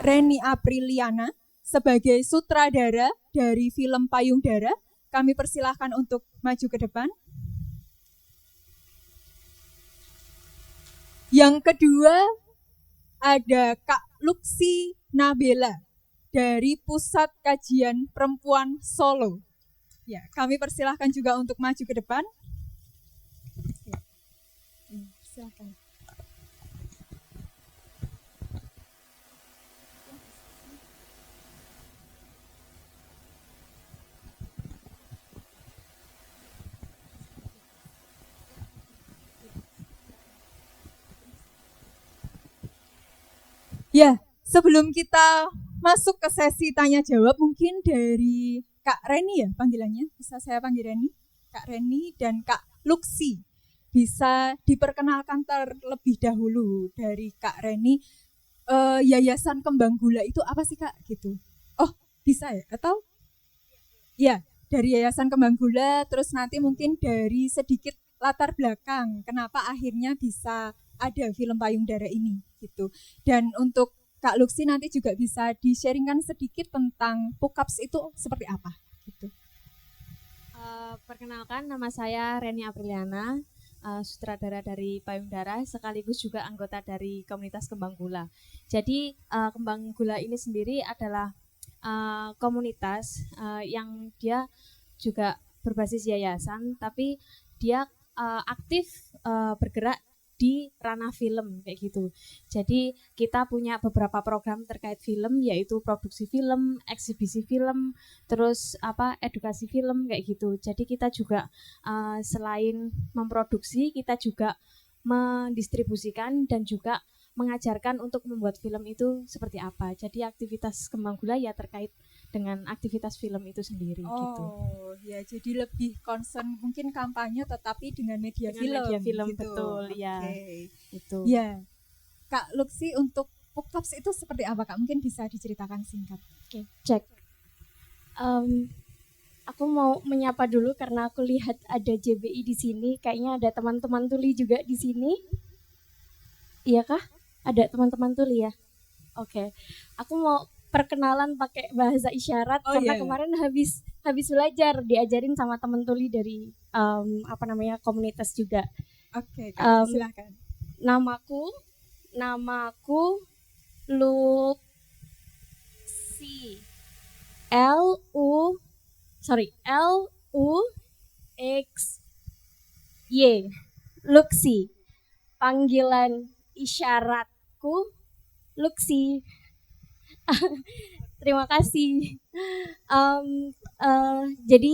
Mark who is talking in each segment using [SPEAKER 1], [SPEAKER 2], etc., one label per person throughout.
[SPEAKER 1] Reni Apriliana sebagai sutradara dari film Payung Dara. Kami persilahkan untuk maju ke depan. Yang kedua ada Kak Luxi Nabela dari Pusat Kajian Perempuan Solo. Ya, kami persilahkan juga untuk maju ke depan. Ya, silakan. Ya, sebelum kita masuk ke sesi tanya jawab, mungkin dari Kak Reni ya panggilannya, bisa saya panggil Reni, Kak Reni dan Kak Luxi, bisa diperkenalkan terlebih dahulu dari Kak Reni. Yayasan Kembang Gula itu apa sih Kak gitu? Oh bisa ya, atau ya dari Yayasan Kembang Gula, terus nanti mungkin dari sedikit latar belakang kenapa akhirnya bisa ada film Payung Dara ini gitu. Dan untuk Kak Luxi nanti juga bisa di-sharingkan sedikit tentang Pukaps itu seperti apa gitu.
[SPEAKER 2] Perkenalkan, nama saya Reni Apriliana, sutradara dari Payung Dara, sekaligus juga anggota dari komunitas Kembang Gula. Jadi Kembang Gula ini sendiri adalah komunitas yang dia juga berbasis yayasan, tapi dia aktif bergerak di ranah film kayak gitu. Jadi kita punya beberapa program terkait film, yaitu produksi film, eksibisi film, terus edukasi film kayak gitu. Jadi kita juga selain memproduksi, kita juga mendistribusikan dan juga mengajarkan untuk membuat film itu seperti apa. Jadi aktivitas Kembang Gula ya terkait dengan aktivitas film itu sendiri gitu.
[SPEAKER 1] Oh, ya jadi lebih concern mungkin kampanye tetapi dengan media
[SPEAKER 2] Dengan
[SPEAKER 1] film.
[SPEAKER 2] media film
[SPEAKER 1] gitu.
[SPEAKER 2] betul, ya. Itu.
[SPEAKER 1] Ya. Kak Luxi, untuk Pukaps itu seperti apa Kak? Mungkin bisa diceritakan singkat.
[SPEAKER 3] Oke, cek. Aku mau menyapa dulu karena aku lihat ada JBI di sini. Kayaknya ada teman-teman tuli juga di sini. Iya kah? Ada teman-teman tuli ya? Oke. Aku mau perkenalan pakai bahasa isyarat karena kemarin habis belajar diajarin sama teman tuli dari komunitas juga.
[SPEAKER 1] Oke, Kak, silakan.
[SPEAKER 3] Namaku Luxi. Luxy. Luxi. Panggilan isyaratku Luxi. Terima kasih. Jadi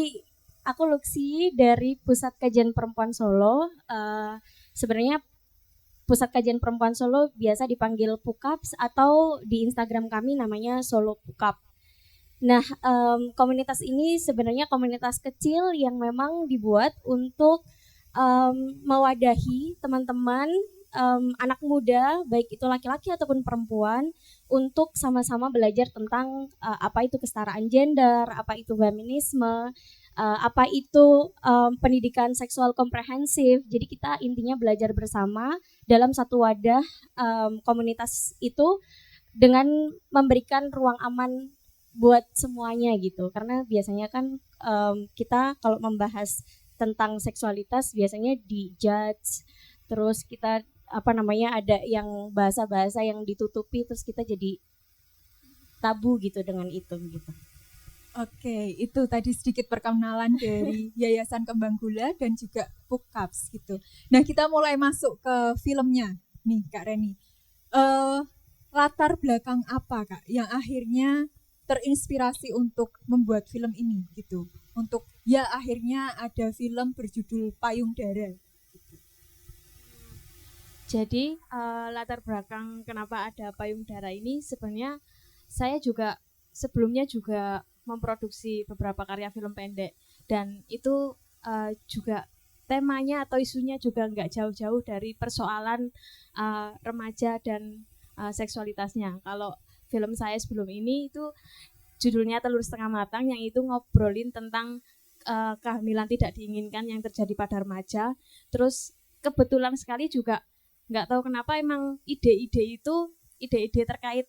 [SPEAKER 3] aku Luxi dari Pusat Kajian Perempuan Solo. Sebenarnya Pusat Kajian Perempuan Solo biasa dipanggil Pukaps atau di Instagram kami namanya Solo Pukap. Nah, komunitas ini sebenarnya komunitas kecil yang memang dibuat untuk mewadahi teman-teman anak muda, baik itu laki-laki ataupun perempuan, untuk sama-sama belajar tentang apa itu kesetaraan gender, apa itu feminisme, apa itu pendidikan seksual komprehensif. Jadi kita intinya belajar bersama dalam satu wadah komunitas itu dengan memberikan ruang aman buat semuanya gitu. Karena biasanya kan kita kalau membahas tentang seksualitas biasanya dijudge, terus kita ada yang bahasa-bahasa yang ditutupi, terus kita jadi tabu gitu dengan itu gitu.
[SPEAKER 1] Oke, itu tadi sedikit perkenalan dari Yayasan Kembang Gula dan juga Pukaps gitu. Nah, kita mulai masuk ke filmnya nih Kak Reni. Latar belakang apa Kak yang akhirnya terinspirasi untuk membuat film ini gitu? Untuk ya akhirnya ada film berjudul Payung Dara.
[SPEAKER 2] Jadi latar belakang kenapa ada Payung Dara ini sebenarnya saya juga sebelumnya juga memproduksi beberapa karya film pendek, dan itu juga temanya atau isunya juga nggak jauh-jauh dari persoalan remaja dan seksualitasnya. Kalau film saya sebelum ini itu judulnya Telur Setengah Matang, yang itu ngobrolin tentang kehamilan tidak diinginkan yang terjadi pada remaja. Terus kebetulan sekali juga nggak tahu kenapa emang ide-ide terkait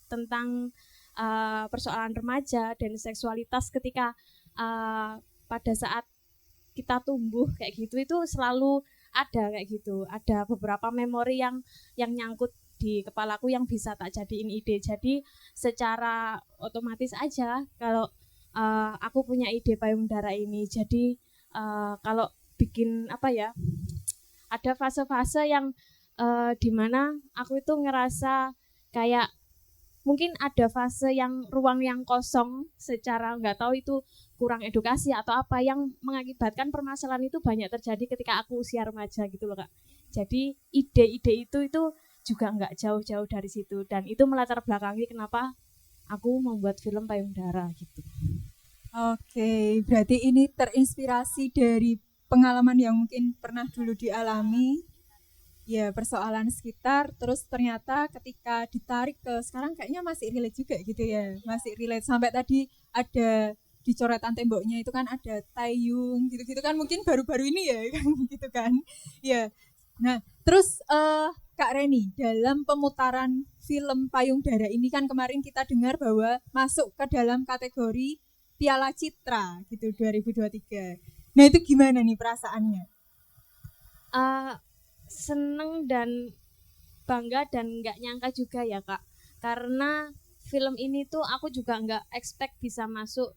[SPEAKER 2] tentang persoalan remaja dan seksualitas ketika pada saat kita tumbuh kayak gitu itu selalu ada kayak gitu. Ada beberapa memori yang nyangkut di kepalaku yang bisa tak jadiin ide. Jadi secara otomatis aja kalau aku punya ide payudara ini. Jadi kalau bikin apa ya, ada fase-fase yang dimana aku itu ngerasa kayak mungkin ada fase yang ruang yang kosong, secara nggak tahu itu kurang edukasi atau apa yang mengakibatkan permasalahan itu banyak terjadi ketika aku usia remaja gitu loh Kak. Jadi ide-ide itu juga nggak jauh-jauh dari situ, dan itu melatar belakangi kenapa aku membuat film Payudara gitu.
[SPEAKER 1] Oke, berarti ini terinspirasi dari pengalaman yang mungkin pernah dulu dialami, ya persoalan sekitar, terus ternyata ketika ditarik ke sekarang kayaknya masih relate juga gitu ya, masih relate sampai tadi ada di coretan temboknya itu kan ada Taeyong gitu-gitu kan, mungkin baru-baru ini ya kan gitu kan ya. Nah terus Kak Reni, dalam pemutaran film Payudara ini kan kemarin kita dengar bahwa masuk ke dalam kategori Piala Citra gitu 2023. Nah itu gimana nih perasaannya?
[SPEAKER 2] Seneng dan bangga dan nggak nyangka juga ya Kak, karena film ini tuh aku juga nggak expect bisa masuk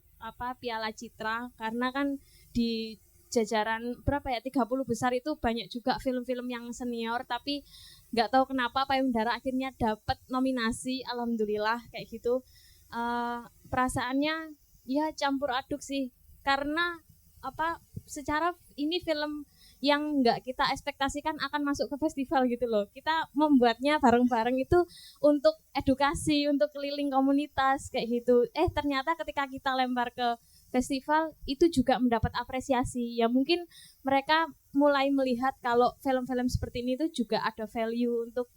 [SPEAKER 2] Piala Citra, karena kan di jajaran berapa ya 30 besar itu banyak juga film-film yang senior, tapi nggak tahu kenapa Payudara akhirnya dapat nominasi, alhamdulillah kayak gitu. Perasaannya ya campur aduk sih, karena secara ini film yang nggak kita ekspektasikan akan masuk ke festival gitu loh. Kita membuatnya bareng-bareng itu untuk edukasi, untuk keliling komunitas kayak gitu. Ternyata ketika kita lempar ke festival itu juga mendapat apresiasi. Ya mungkin mereka mulai melihat kalau film-film seperti ini tuh juga ada value untuk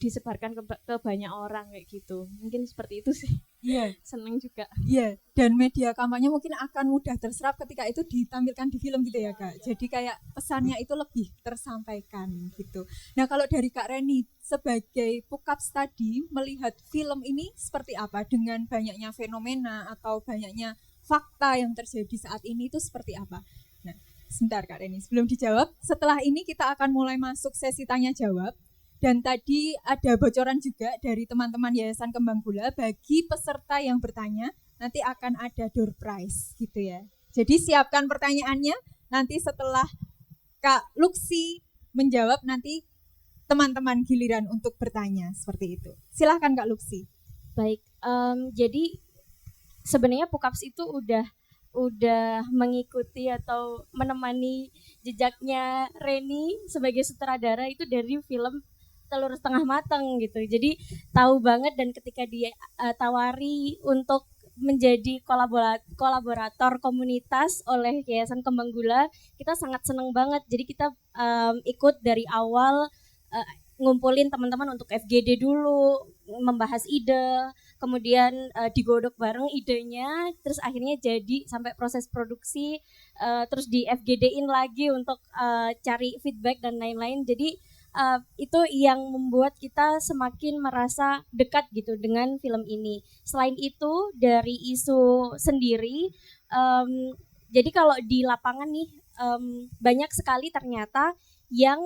[SPEAKER 2] disebarkan ke banyak orang kayak gitu. Mungkin seperti itu sih.
[SPEAKER 1] Iya,
[SPEAKER 2] seneng juga.
[SPEAKER 1] Iya, dan media kampanye mungkin akan mudah terserap ketika itu ditampilkan di film gitu ya Kak. Jadi kayak pesannya itu lebih tersampaikan gitu. Nah kalau dari Kak Reni sebagai Pukaps tadi melihat film ini seperti apa, dengan banyaknya fenomena atau banyaknya fakta yang terjadi saat ini itu seperti apa? Nah sebentar Kak Reni, sebelum dijawab, setelah ini kita akan mulai masuk sesi tanya jawab. Dan tadi ada bocoran juga dari teman-teman Yayasan Kembang Gula, bagi peserta yang bertanya nanti akan ada door prize gitu ya. Jadi siapkan pertanyaannya, nanti setelah Kak Luksi menjawab nanti teman-teman giliran untuk bertanya seperti itu. Silahkan Kak Luksi.
[SPEAKER 3] Baik, jadi sebenarnya Pukaps itu udah mengikuti atau menemani jejaknya Reni sebagai sutradara itu dari film Telur Setengah Matang gitu. Jadi tahu banget, dan ketika dia tawari untuk menjadi kolaborator komunitas oleh Yayasan Kembang Gula, kita sangat senang banget. Jadi kita ikut dari awal, ngumpulin teman-teman untuk FGD dulu, membahas ide, kemudian digodok bareng idenya, terus akhirnya jadi sampai proses produksi, terus di FGD-in lagi untuk cari feedback dan lain-lain. Jadi itu yang membuat kita semakin merasa dekat gitu dengan film ini. Selain itu dari isu sendiri, jadi kalau di lapangan nih banyak sekali ternyata yang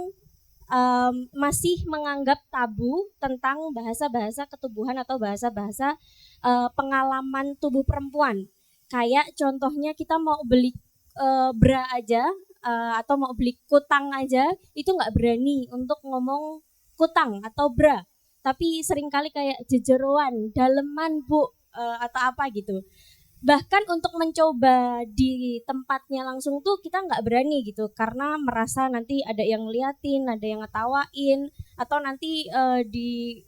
[SPEAKER 3] masih menganggap tabu tentang bahasa-bahasa ketubuhan atau bahasa-bahasa pengalaman tubuh perempuan. Kayak contohnya kita mau beli bra aja, atau mau beli kutang aja itu nggak berani untuk ngomong kutang atau bra, tapi seringkali kayak jejeroan, daleman bu, atau apa gitu. Bahkan untuk mencoba di tempatnya langsung tuh kita nggak berani gitu, karena merasa nanti ada yang ngeliatin, ada yang ngetawain, atau nanti di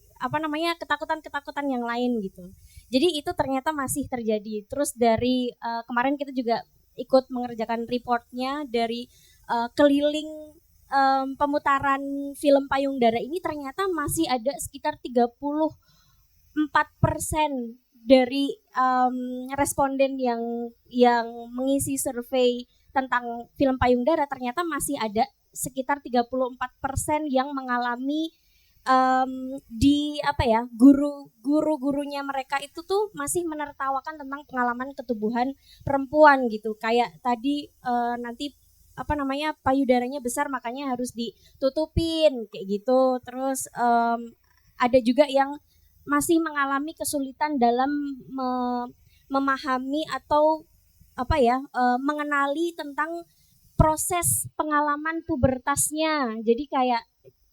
[SPEAKER 3] ketakutan yang lain gitu. Jadi itu ternyata masih terjadi. Terus dari kemarin kita juga ikut mengerjakan reportnya dari keliling pemutaran film Payudara ini, ternyata masih ada sekitar 34% dari responden yang mengisi survei tentang film Payudara, ternyata masih ada sekitar 34% yang mengalami di apa ya, guru-gurunya mereka itu tuh masih menertawakan tentang pengalaman ketubuhan perempuan gitu. Kayak tadi nanti apa namanya, payudaranya besar makanya harus ditutupin kayak gitu. Terus ada juga yang masih mengalami kesulitan dalam memahami atau apa ya, mengenali tentang proses pengalaman pubertasnya. Jadi kayak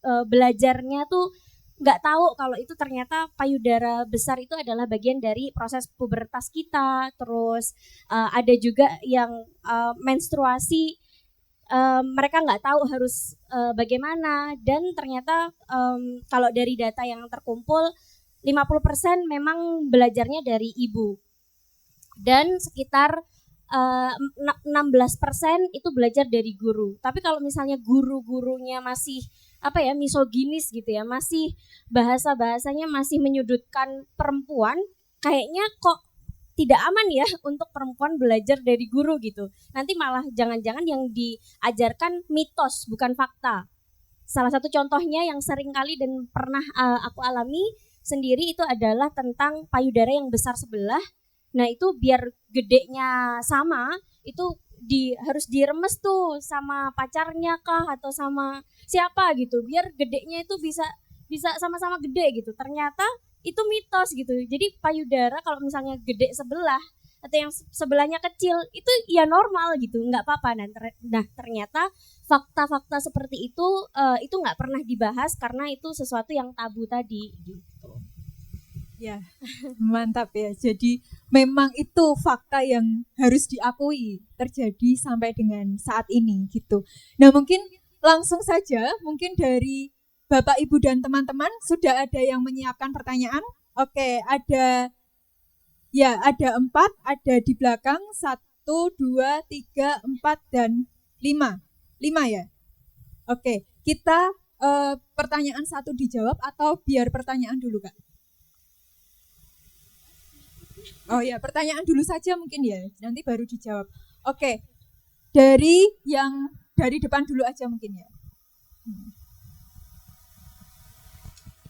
[SPEAKER 3] belajarnya tuh nggak tahu kalau itu ternyata payudara besar itu adalah bagian dari proses pubertas kita. Terus ada juga yang menstruasi, mereka nggak tahu harus bagaimana, dan ternyata kalau dari data yang terkumpul 50% memang belajarnya dari ibu dan sekitar 16% itu belajar dari guru. Tapi kalau misalnya guru-gurunya masih apa ya, misoginis gitu ya, masih bahasa-bahasanya masih menyudutkan perempuan, kayaknya kok tidak aman ya untuk perempuan belajar dari guru gitu. Nanti malah jangan-jangan yang diajarkan mitos bukan fakta. Salah satu contohnya yang sering kali dan pernah aku alami sendiri itu adalah tentang payudara yang besar sebelah. Nah itu biar gedenya sama, itu harus diremes tuh sama pacarnya kah atau sama siapa gitu, biar gedenya itu bisa sama-sama gede gitu. Ternyata itu mitos gitu. Jadi payudara kalau misalnya gede sebelah atau yang sebelahnya kecil itu ya normal gitu, nggak apa-apa. Nah ternyata fakta-fakta seperti itu nggak pernah dibahas karena itu sesuatu yang tabu tadi gitu.
[SPEAKER 1] Ya, mantap ya. Jadi memang itu fakta yang harus diakui terjadi sampai dengan saat ini gitu. Nah mungkin langsung saja, mungkin dari Bapak, Ibu, dan teman-teman sudah ada yang menyiapkan pertanyaan? Oke, ada 4, ada di belakang 1, 2, 3, 4, dan 5. 5 ya? Oke, kita pertanyaan 1 dijawab atau biar pertanyaan dulu Kak? Oh ya, pertanyaan dulu saja mungkin ya, nanti baru dijawab. Oke, dari depan dulu aja mungkin ya.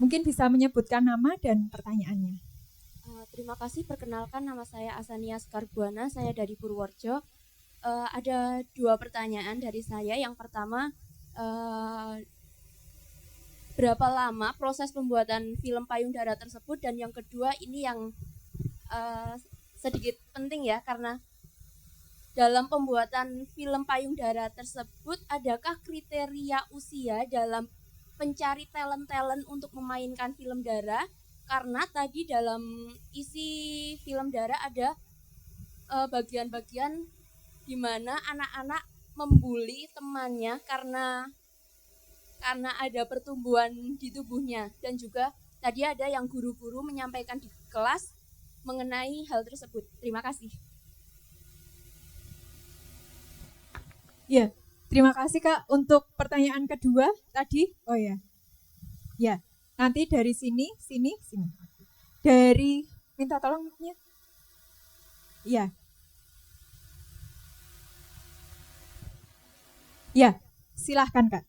[SPEAKER 1] Mungkin bisa menyebutkan nama dan pertanyaannya.
[SPEAKER 4] Terima kasih, perkenalkan nama saya Asania Skarbuana, saya dari Purworejo. Ada 2 pertanyaan dari saya. Yang pertama, berapa lama proses pembuatan film Payung Dara tersebut, dan yang kedua ini yang sedikit penting ya, karena dalam pembuatan film Payung Dara tersebut adakah kriteria usia dalam pencari talent-talent untuk memainkan film Dara? Karena tadi dalam isi film Dara ada bagian-bagian di mana anak-anak membuli temannya karena ada pertumbuhan di tubuhnya, dan juga tadi ada yang guru-guru menyampaikan di kelas mengenai hal tersebut. Terima kasih.
[SPEAKER 1] Ya, terima kasih Kak untuk pertanyaan kedua tadi. Oh ya. Ya, nanti dari sini. Dari minta tolong mic-nya. Ya. Ya, silahkan Kak.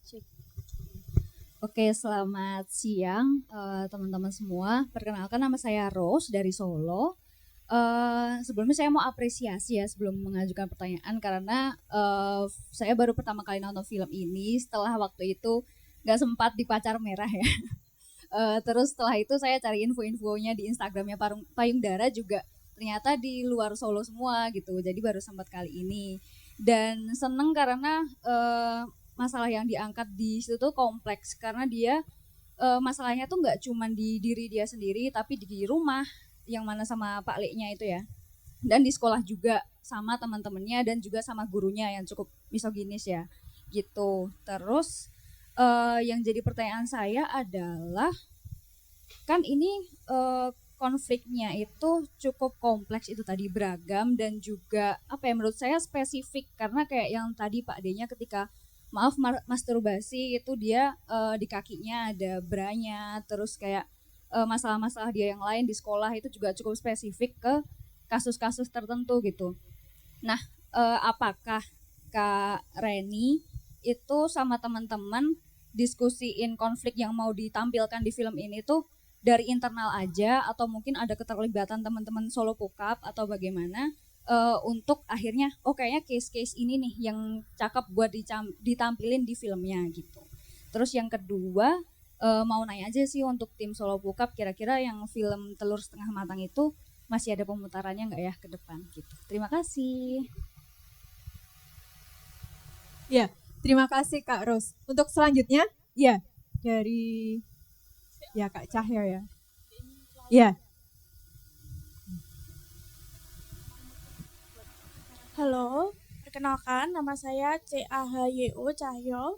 [SPEAKER 5] Oke, selamat siang teman-teman semua. Perkenalkan, nama saya Rose dari Solo. Sebelumnya saya mau apresiasi ya sebelum mengajukan pertanyaan, karena saya baru pertama kali nonton film ini setelah waktu itu nggak sempat di Pacar Merah ya. Terus setelah itu saya cari info-infonya di Instagramnya Payung Dara, juga ternyata di luar Solo semua gitu. Jadi baru sempat kali ini, dan seneng karena masalah yang diangkat di situ tuh kompleks, karena dia masalahnya tuh nggak cuma di diri dia sendiri, tapi di rumah yang mana sama Pak Leknya itu ya, dan di sekolah juga sama teman-temannya, dan juga sama gurunya yang cukup misoginis ya gitu. Terus yang jadi pertanyaan saya adalah, kan ini konfliknya itu cukup kompleks, itu tadi beragam, dan juga apa ya, menurut saya spesifik, karena kayak yang tadi Pak D-nya ketika masturbasi itu dia di kakinya ada branya, terus kayak masalah-masalah dia yang lain di sekolah itu juga cukup spesifik ke kasus-kasus tertentu gitu. Nah, apakah Kak Reni itu sama teman-teman diskusiin konflik yang mau ditampilkan di film ini tuh dari internal aja atau mungkin ada keterlibatan teman-teman Solo Pukap atau bagaimana untuk akhirnya kayaknya case-case ini nih yang cakep buat ditampilin di filmnya gitu. Terus yang kedua mau nanya aja sih untuk tim Solo Pukap, kira-kira yang film Telur Setengah Matang itu masih ada pemutarannya nggak ya ke depan gitu. Terima kasih.
[SPEAKER 1] Ya, terima kasih Kak Ros. Untuk selanjutnya, ya dari Kak Cahyo ya. Ya.
[SPEAKER 6] Halo, perkenalkan nama saya CAHYO Cahyo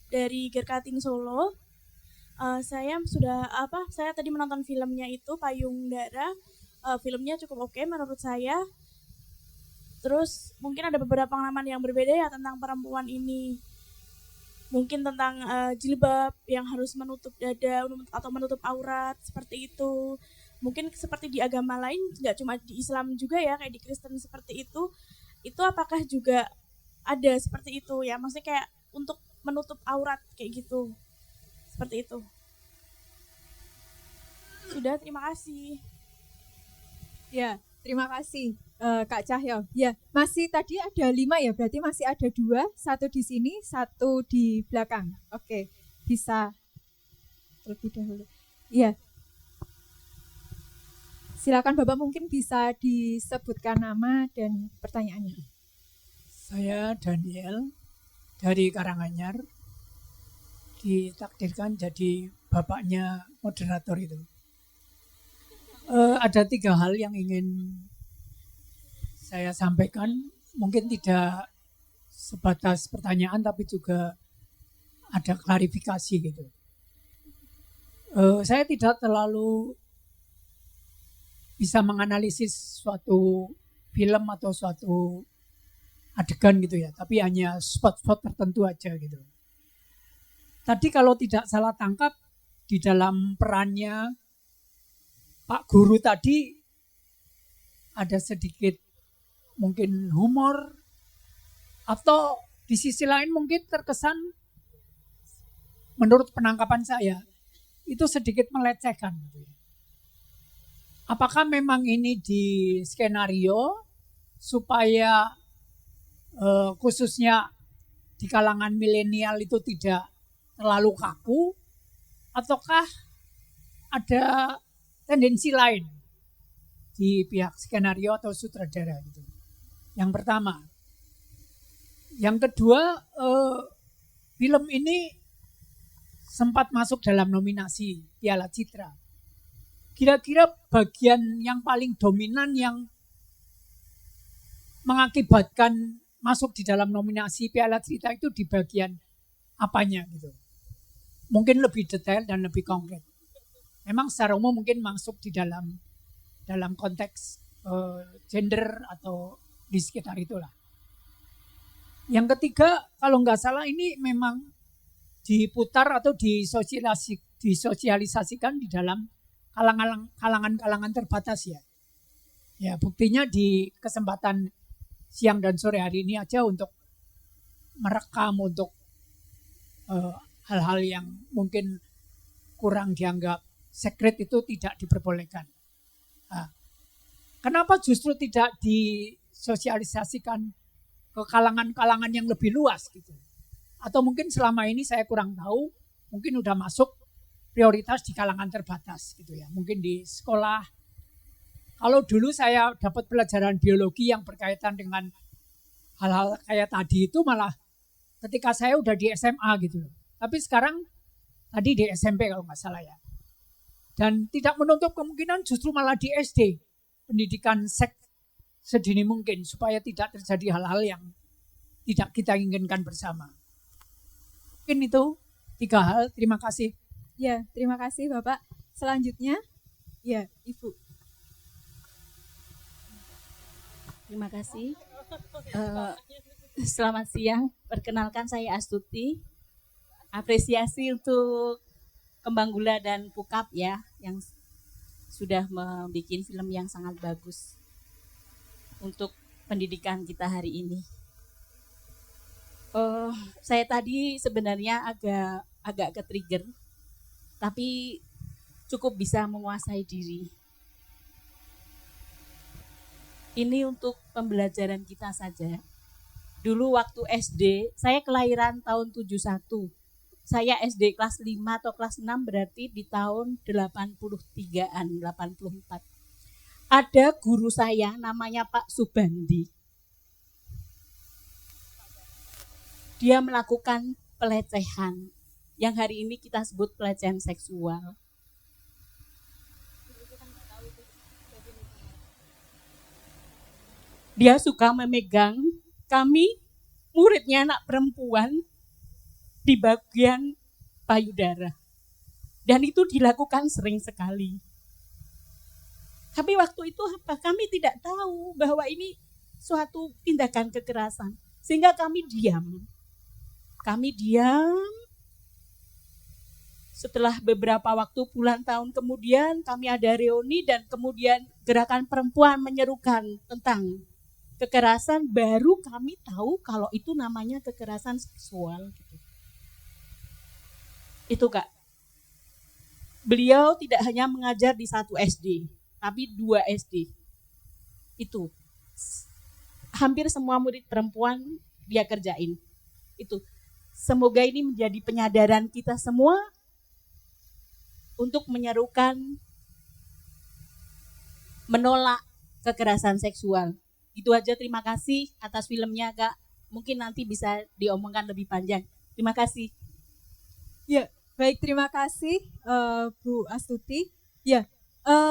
[SPEAKER 6] dari Gerkating Solo. Saya tadi menonton filmnya itu Payung Dara. Filmnya cukup oke menurut saya. Terus mungkin ada beberapa pengalaman yang berbeda ya tentang perempuan ini. Mungkin tentang jilbab yang harus menutup dada atau menutup aurat seperti itu. Mungkin seperti di agama lain, nggak cuma di Islam juga ya, kayak di Kristen seperti itu. Itu apakah juga ada seperti itu ya? Maksudnya kayak untuk menutup aurat kayak gitu. Seperti itu. Sudah, terima kasih.
[SPEAKER 1] Ya, terima kasih Kak Cahyo. Ya, masih tadi ada 5 ya, berarti masih ada 2, 1 di sini, 1 di belakang. Oke, bisa terlebih dahulu. Ya. Silakan Bapak, mungkin bisa disebutkan nama dan pertanyaannya.
[SPEAKER 7] Saya Daniel dari Karanganyar, ditakdirkan jadi bapaknya moderator itu. Ada 3 hal yang ingin saya sampaikan, mungkin tidak sebatas pertanyaan tapi juga ada klarifikasi gitu. Saya tidak terlalu bisa menganalisis suatu film atau suatu adegan gitu ya, tapi hanya spot-spot tertentu aja gitu. Tadi kalau tidak salah tangkap di dalam perannya Pak Guru tadi ada sedikit mungkin humor atau di sisi lain mungkin terkesan menurut penangkapan saya itu sedikit melecehkan. Apakah memang ini di skenario supaya khususnya di kalangan milenial itu tidak terlalu kaku, ataukah ada tendensi lain di pihak skenario atau sutradara gitu? Yang pertama. Yang kedua, film ini sempat masuk dalam nominasi Piala Citra. Kira-kira bagian yang paling dominan yang mengakibatkan masuk di dalam nominasi Piala Citra itu di bagian apanya gitu? Mungkin lebih detail dan lebih konkret. Memang secara umum mungkin masuk di dalam konteks gender atau di sekitar itulah. Yang ketiga, kalau nggak salah ini memang diputar atau disosialisasikan di dalam kalangan terbatas ya. Ya, buktinya di kesempatan siang dan sore hari ini aja untuk merekam untuk hal-hal yang mungkin kurang dianggap secret itu tidak diperbolehkan. Nah, kenapa justru tidak disosialisasikan ke kalangan-kalangan yang lebih luas gitu? Atau mungkin selama ini saya kurang tahu, mungkin udah masuk prioritas di kalangan terbatas gitu ya. Mungkin di sekolah. Kalau dulu saya dapat pelajaran biologi yang berkaitan dengan hal-hal kayak tadi itu malah ketika saya udah di SMA gitu loh. Tapi sekarang tadi di SMP kalau nggak salah ya. Dan tidak menutup kemungkinan justru malah di SD pendidikan seks sedini mungkin supaya tidak terjadi hal-hal yang tidak kita inginkan bersama. Mungkin itu 3 hal. Terima kasih.
[SPEAKER 1] Ya, terima kasih Bapak. Selanjutnya, ya Ibu.
[SPEAKER 8] Terima kasih. Selamat siang. Perkenalkan saya Astuti. Apresiasi untuk Kembang Gula dan Pukap ya yang sudah membuat film yang sangat bagus untuk pendidikan kita hari ini. Saya tadi sebenarnya agak agak ke-trigger, tapi cukup bisa menguasai diri. Ini untuk pembelajaran kita saja. Dulu waktu SD, saya kelahiran tahun 71. Saya SD kelas 5 atau kelas 6 berarti di tahun 83-an, 84. Ada guru saya namanya Pak Subandi. Dia melakukan pelecehan yang hari ini kita sebut pelecehan seksual. Dia suka memegang kami, muridnya anak perempuan, di bagian payudara. Dan itu dilakukan sering sekali. Tapi waktu itu apa? Kami tidak tahu bahwa ini suatu tindakan kekerasan. Sehingga kami diam. Setelah beberapa waktu, puluhan tahun kemudian, kami ada reuni dan kemudian gerakan perempuan menyerukan tentang kekerasan, baru kami tahu kalau itu namanya kekerasan seksual. Itu Kak. Beliau tidak hanya mengajar di 1 SD, tapi 2 SD. Itu. Hampir semua murid perempuan dia kerjain. Itu. Semoga ini menjadi penyadaran kita semua untuk menyerukan menolak kekerasan seksual. Itu aja, terima kasih atas filmnya Kak. Mungkin nanti bisa diomongkan lebih panjang. Terima kasih.
[SPEAKER 1] Ya, baik, terima kasih Bu Astuti. Ya,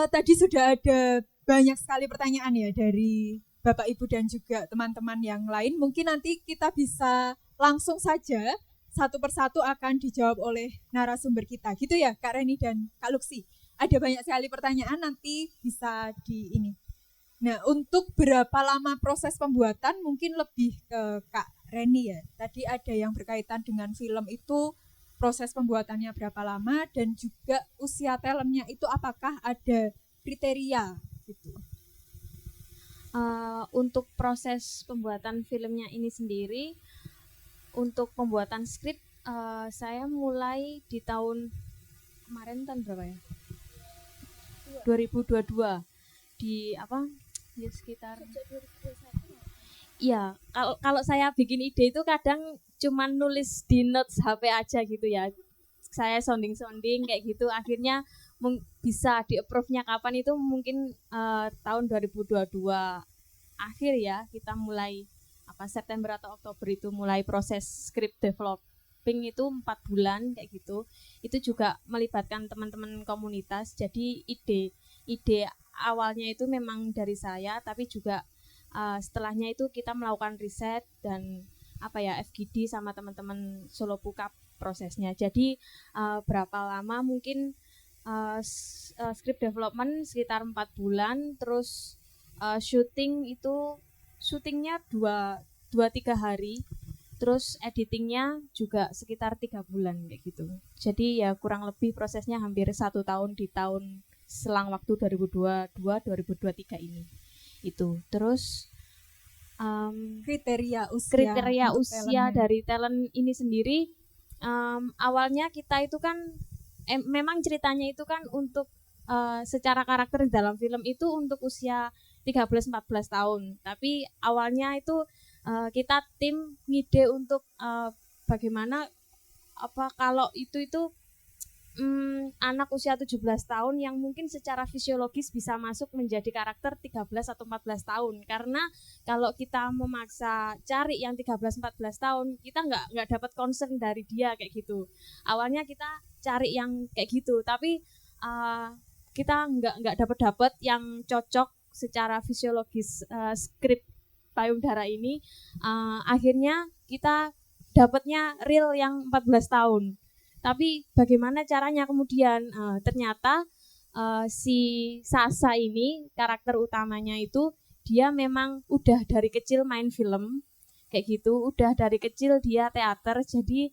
[SPEAKER 1] tadi sudah ada banyak sekali pertanyaan ya dari Bapak Ibu dan juga teman-teman yang lain. Mungkin nanti kita bisa langsung saja satu persatu akan dijawab oleh narasumber kita. Gitu ya Kak Reni dan Kak Luksi. Ada banyak sekali pertanyaan, nanti bisa di ini. Nah, untuk berapa lama proses pembuatan mungkin lebih ke Kak Reni ya. Tadi ada yang berkaitan dengan film itu, proses pembuatannya berapa lama, dan juga usia talentnya itu apakah ada kriteria gitu.
[SPEAKER 2] Untuk proses pembuatan filmnya ini sendiri, untuk pembuatan skrip saya mulai di tahun kemarin, tahun berapa ya? 2022 di apa? Ya sekitar. Iya, kalau saya bikin ide itu kadang cuman nulis di notes HP aja gitu ya. Saya sounding kayak gitu, akhirnya bisa di-approve-nya kapan itu mungkin tahun 2022 akhir ya, kita mulai September atau Oktober itu mulai proses script developing itu 4 bulan kayak gitu. Itu juga melibatkan teman-teman komunitas. Jadi ide awalnya itu memang dari saya, tapi juga setelahnya itu kita melakukan riset dan FGD sama teman-teman Solo Pukap prosesnya. Jadi berapa lama mungkin script development sekitar 4 bulan, terus syutingnya 2-3 hari, terus editingnya juga sekitar 3 bulan kayak gitu. Jadi ya kurang lebih prosesnya hampir 1 tahun di tahun selang waktu 2022-2023 ini. Itu terus
[SPEAKER 1] kriteria usia
[SPEAKER 2] dari talent ini sendiri, awalnya kita itu kan memang ceritanya itu kan untuk secara karakter di dalam film itu untuk usia 13-14 tahun, tapi awalnya itu kita tim ngide untuk bagaimana kalau itu anak usia 17 tahun yang mungkin secara fisiologis bisa masuk menjadi karakter 13 atau 14 tahun, karena kalau kita memaksa cari yang 13-14 tahun kita nggak dapat concern dari dia kayak gitu. Awalnya kita cari yang kayak gitu, tapi kita nggak dapat yang cocok secara fisiologis skrip payudara ini. Akhirnya kita dapatnya real yang 14 tahun. Tapi bagaimana caranya kemudian ternyata si Sasa ini karakter utamanya itu dia memang udah dari kecil main film kayak gitu, udah dari kecil dia teater. Jadi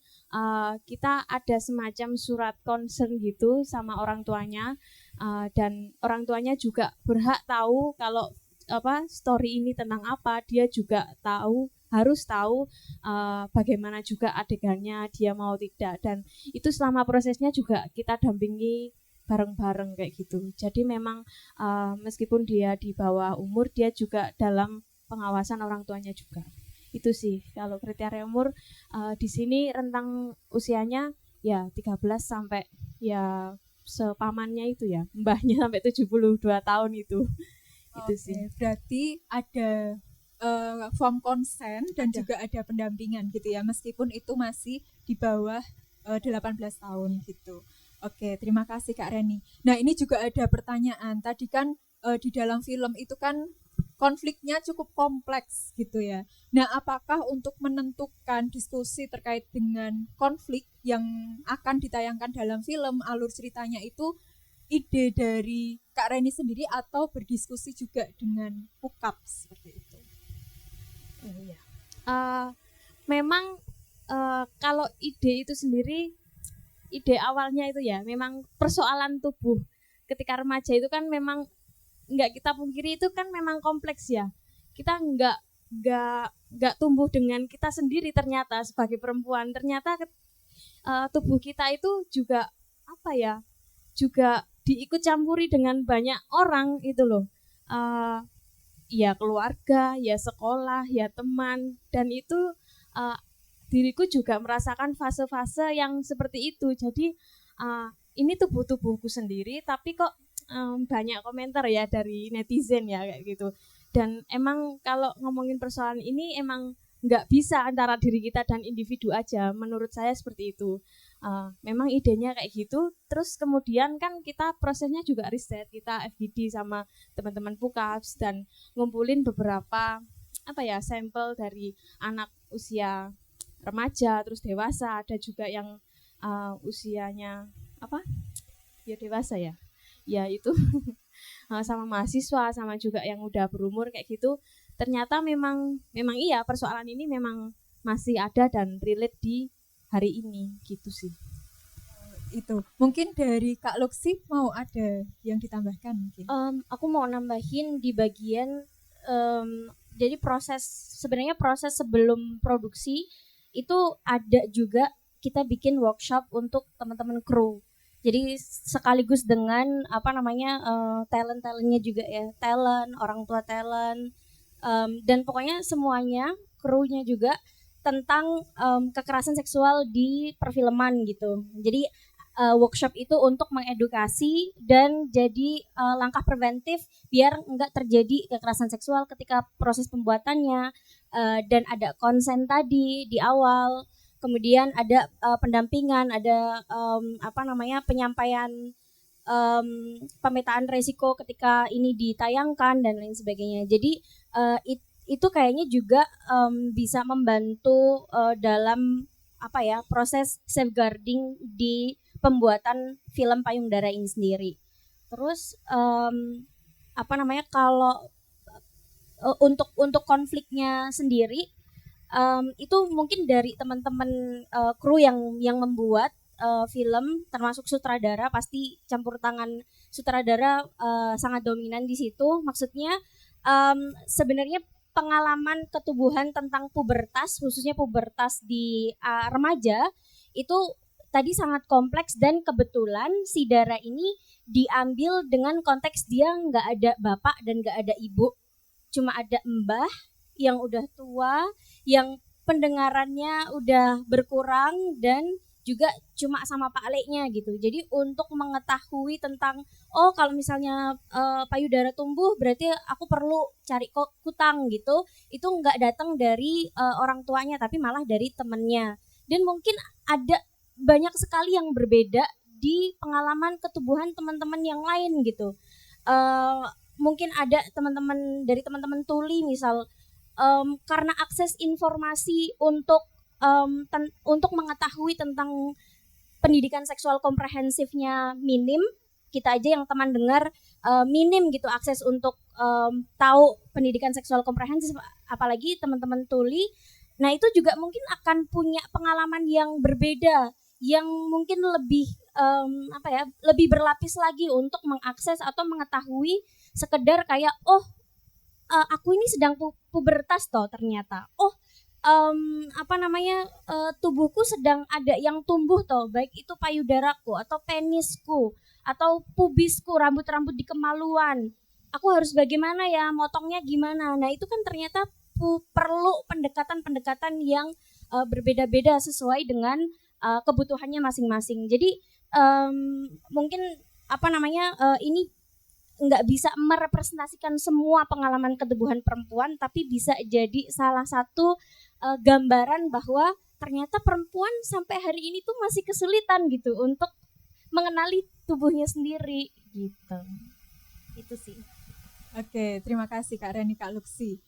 [SPEAKER 2] kita ada semacam surat concern gitu sama orang tuanya, dan orang tuanya juga berhak tahu kalau story ini tentang apa. Dia juga tahu harus tahu bagaimana juga adegannya, dia mau tidak, dan itu selama prosesnya juga kita dampingi bareng-bareng kayak gitu. Jadi memang meskipun dia di bawah umur, dia juga dalam pengawasan orang tuanya juga. Itu sih kalau kriteria umur di sini rentang usianya ya 13 sampai ya sepamannya itu ya, mbahnya sampai 72 tahun itu. Itu
[SPEAKER 1] Oke,
[SPEAKER 2] sih.
[SPEAKER 1] berarti ada form konsen dan juga ada pendampingan gitu ya, meskipun itu masih di bawah 18 tahun gitu. Oke, terima kasih Kak Reni. Nah, ini juga ada pertanyaan. Tadi kan di dalam film itu kan konfliknya cukup kompleks gitu ya. Nah, apakah untuk menentukan diskusi terkait dengan konflik yang akan ditayangkan dalam film, alur ceritanya itu ide dari Kak Reni sendiri atau berdiskusi juga dengan Pukap seperti itu?
[SPEAKER 2] Memang kalau ide itu sendiri, ide awalnya itu ya memang persoalan tubuh ketika remaja itu kan memang nggak kita pungkiri itu kan memang kompleks ya. Kita nggak tumbuh dengan kita sendiri ternyata sebagai perempuan. Ternyata tubuh kita itu juga apa ya? Juga diikut campuri dengan banyak orang itu loh. Ya keluarga, ya sekolah, ya teman, dan itu diriku juga merasakan fase-fase yang seperti itu. Jadi ini tubuhku sendiri, tapi kok banyak komentar ya dari netizen ya kayak gitu. Dan emang kalau ngomongin persoalan ini emang nggak bisa antara diri kita dan individu aja. Menurut saya seperti itu. Memang idenya kayak gitu. Terus kemudian kan kita prosesnya juga riset, kita FGD sama teman-teman Pukaps dan ngumpulin beberapa sampel dari anak usia remaja, terus dewasa, ada juga yang usianya ya dewasa ya itu sama mahasiswa, sama juga yang udah berumur kayak gitu. Ternyata memang iya persoalan ini memang masih ada dan relate di hari ini gitu sih.
[SPEAKER 1] Itu mungkin dari Kak Luksi mau ada yang ditambahkan mungkin?
[SPEAKER 3] Aku mau nambahin di bagian jadi sebenarnya proses sebelum produksi itu ada juga kita bikin workshop untuk teman-teman kru. Jadi sekaligus dengan talent-talentnya juga ya, orang tua talent, dan pokoknya semuanya krunya juga tentang kekerasan seksual di perfilman gitu. Jadi workshop itu untuk mengedukasi dan jadi langkah preventif biar enggak terjadi kekerasan seksual ketika proses pembuatannya, dan ada konsen tadi di awal. Kemudian ada pendampingan, ada penyampaian pemetaan resiko ketika ini ditayangkan dan lain sebagainya. Jadi itu kayaknya juga bisa membantu dalam proses safeguarding di pembuatan film Payung Dara ini sendiri. Terus kalau untuk konfliknya sendiri, itu mungkin dari teman-teman kru yang membuat film, termasuk sutradara, pasti campur tangan sutradara sangat dominan di situ. Maksudnya sebenarnya pengalaman ketubuhan tentang pubertas, khususnya pubertas di remaja, itu tadi sangat kompleks, dan kebetulan si Dara ini diambil dengan konteks dia nggak ada bapak dan nggak ada ibu, cuma ada mbah yang udah tua, yang pendengarannya udah berkurang, dan juga cuma sama Pak Leknya gitu. Jadi untuk mengetahui tentang kalau misalnya payudara tumbuh berarti aku perlu cari kutang gitu, itu nggak datang dari orang tuanya tapi malah dari temennya. Dan mungkin ada banyak sekali yang berbeda di pengalaman ketubuhan teman-teman yang lain gitu. Mungkin ada teman-teman tuli misal, karena akses informasi untuk mengetahui tentang pendidikan seksual komprehensifnya minim, kita aja yang teman dengar minim gitu akses untuk tahu pendidikan seksual komprehensif, apalagi teman-teman tuli. Nah itu juga mungkin akan punya pengalaman yang berbeda, yang mungkin lebih lebih berlapis lagi untuk mengakses atau mengetahui sekedar kayak aku ini sedang pubertas toh ternyata, tubuhku sedang ada yang tumbuh toh, baik itu payudaraku atau penisku atau pubisku, rambut-rambut di kemaluan. Aku harus bagaimana ya, motongnya gimana? Nah itu kan ternyata perlu pendekatan-pendekatan yang berbeda-beda sesuai dengan kebutuhannya masing-masing. Jadi mungkin ini nggak bisa merepresentasikan semua pengalaman ketubuhan perempuan, tapi bisa jadi salah satu gambaran bahwa ternyata perempuan sampai hari ini tuh masih kesulitan gitu untuk mengenali tubuhnya sendiri gitu. Itu sih.
[SPEAKER 1] Oke, terima kasih Kak Reni, Kak Luksi.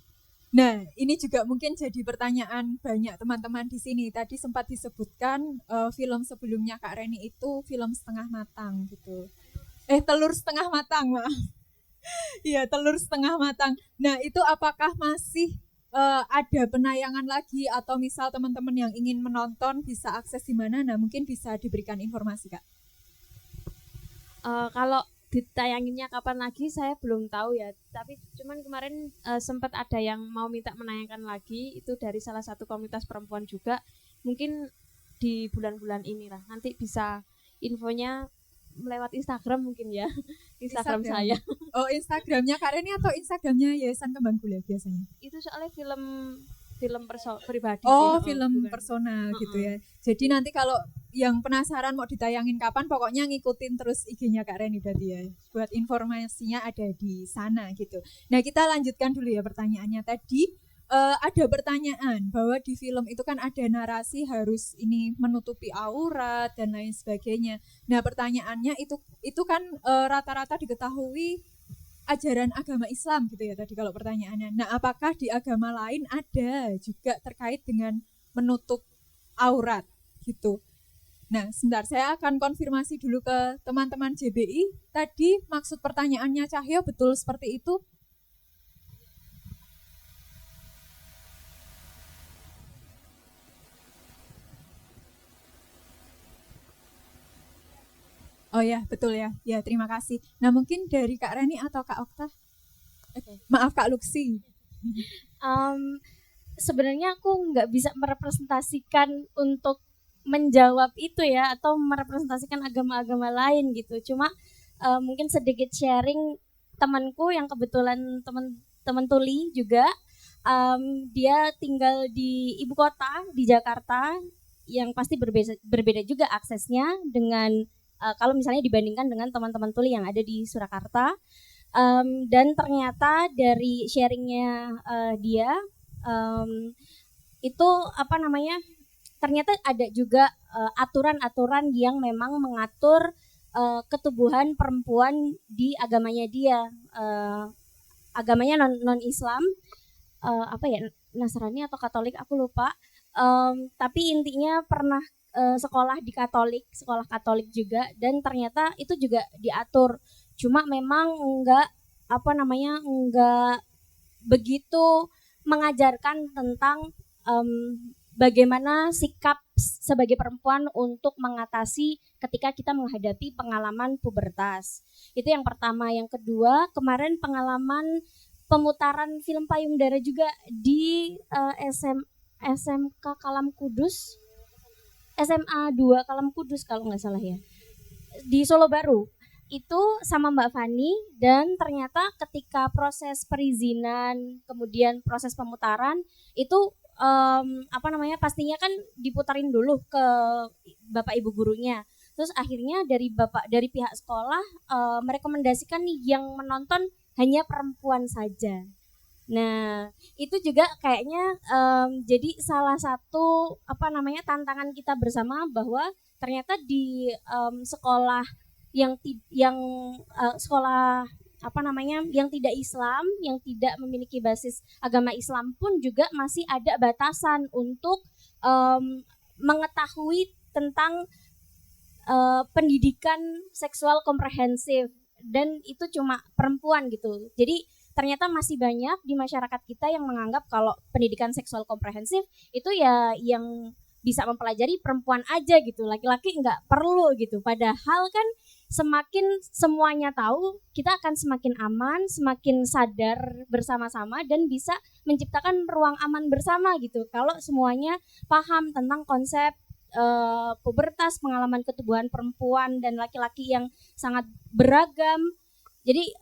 [SPEAKER 1] Nah, ini juga mungkin jadi pertanyaan banyak teman-teman di sini. Tadi sempat disebutkan film sebelumnya Kak Reni itu film setengah matang gitu. Telur setengah matang, maaf. Iya, telur setengah matang. Nah, itu apakah masih ada penayangan lagi atau misal teman-teman yang ingin menonton bisa akses di mana? Nah, mungkin bisa diberikan informasi, Kak.
[SPEAKER 2] Kalau ditayanginnya kapan lagi saya belum tahu ya, tapi cuman kemarin sempat ada yang mau minta menayangkan lagi, itu dari salah satu komunitas perempuan juga, mungkin di bulan-bulan inilah, nanti bisa infonya lewat Instagram mungkin ya. Instagram saya.
[SPEAKER 1] Oh, Instagramnya Kak Reni atau Instagramnya Yayasan Kembang Gula biasanya?
[SPEAKER 2] Itu soalnya film pribadi.
[SPEAKER 1] Oh, film personal gitu ya. Jadi nanti kalau yang penasaran mau ditayangin kapan, pokoknya ngikutin terus IG-nya Kak Reni berarti ya. Buat informasinya ada di sana gitu. Nah, kita lanjutkan dulu ya pertanyaannya tadi. Ada pertanyaan bahwa di film itu kan ada narasi harus ini menutupi aurat dan lain sebagainya. Nah, pertanyaannya itu kan rata-rata diketahui ajaran agama Islam gitu ya tadi kalau pertanyaannya. Nah, apakah di agama lain ada juga terkait dengan menutup aurat gitu? Nah, sebentar saya akan konfirmasi dulu ke teman-teman JBI. Tadi maksud pertanyaannya Cahyo betul seperti itu? Oh ya, betul ya. Ya, terima kasih. Nah, mungkin dari Kak Reni atau Kak Okta? Maaf, Kak Luksi.
[SPEAKER 3] Sebenarnya aku nggak bisa merepresentasikan untuk menjawab itu ya, atau merepresentasikan agama-agama lain gitu. Cuma mungkin sedikit sharing temanku yang kebetulan teman tuli juga. Dia tinggal di ibu kota, di Jakarta, yang pasti berbeda juga aksesnya dengan kalau misalnya dibandingkan dengan teman-teman tuli yang ada di Surakarta. Dan ternyata dari sharingnya dia itu ternyata ada juga aturan-aturan yang memang mengatur ketubuhan perempuan di agamanya dia. Agamanya non Islam, Nasrani atau Katolik aku lupa. Tapi intinya pernah sekolah di sekolah Katolik juga, dan ternyata itu juga diatur. Cuma memang enggak begitu mengajarkan tentang bagaimana sikap sebagai perempuan untuk mengatasi ketika kita menghadapi pengalaman pubertas. Itu yang pertama. Yang kedua, kemarin pengalaman pemutaran film Payung-Dara juga di SMK Kalam Kudus, SMA 2 Kalam Kudus kalau nggak salah ya, di Solo Baru. Itu sama Mbak Fani, dan ternyata ketika proses perizinan kemudian proses pemutaran itu pastinya kan diputarin dulu ke Bapak Ibu gurunya. Terus akhirnya dari pihak sekolah merekomendasikan nih yang menonton hanya perempuan saja. Nah, itu juga kayaknya jadi salah satu tantangan kita bersama, bahwa ternyata di sekolah yang tidak Islam, yang tidak memiliki basis agama Islam pun juga masih ada batasan untuk mengetahui tentang pendidikan seksual komprehensif, dan itu cuma perempuan gitu. Jadi ternyata masih banyak di masyarakat kita yang menganggap kalau pendidikan seksual komprehensif itu ya yang bisa mempelajari perempuan aja gitu, laki-laki nggak perlu gitu. Padahal kan semakin semuanya tahu, kita akan semakin aman, semakin sadar bersama-sama dan bisa menciptakan ruang aman bersama gitu. Kalau semuanya paham tentang konsep pubertas, pengalaman ketubuhan perempuan dan laki-laki yang sangat beragam. Jadi